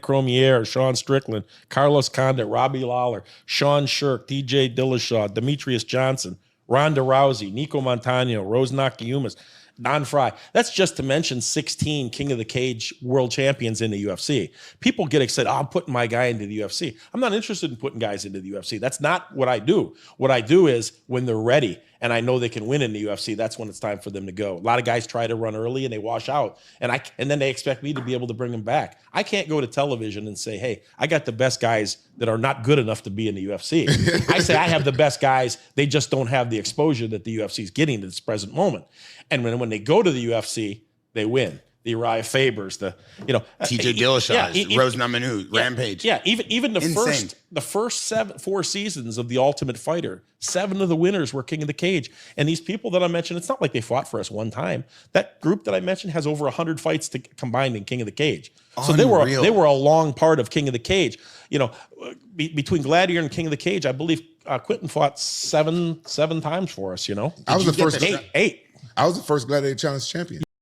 Cormier, Sean Strickland, Carlos Condit, Robbie Lawler, Sean Shirk, TJ Dillashaw, Demetrius Johnson, Ronda Rousey, Nico Montano, Rose Nakajumas, Don Fry. That's just to mention 16 King of the Cage world champions in the UFC. People get excited, I'm putting my guy into the UFC. I'm not interested in putting guys into the UFC. That's not what I do. What I do is when they're ready and I know they can win in the UFC, that's when it's time for them to go. A lot of guys try to run early and they wash out, and then they expect me to be able to bring them back. I can't go to television and say, hey, I got the best guys that are not good enough to be in the UFC. I say I have the best guys, they just don't have the exposure that the UFC is getting at this present moment. And when they go to the UFC, they win. The Uriah Fabers, TJ Dillashaw, Rose Namajunas, Rampage. Yeah, even the first 4 seasons of The Ultimate Fighter, 7 of the winners were King of the Cage. And these people that I mentioned, it's not like they fought for us one time. That group that I mentioned has over 100 fights combined in King of the Cage. So they were a long part of King of the Cage. Between Gladiator and King of the Cage, I believe Quentin fought seven times for us. I was the first eight. I was the first Gladiator Challenge champion.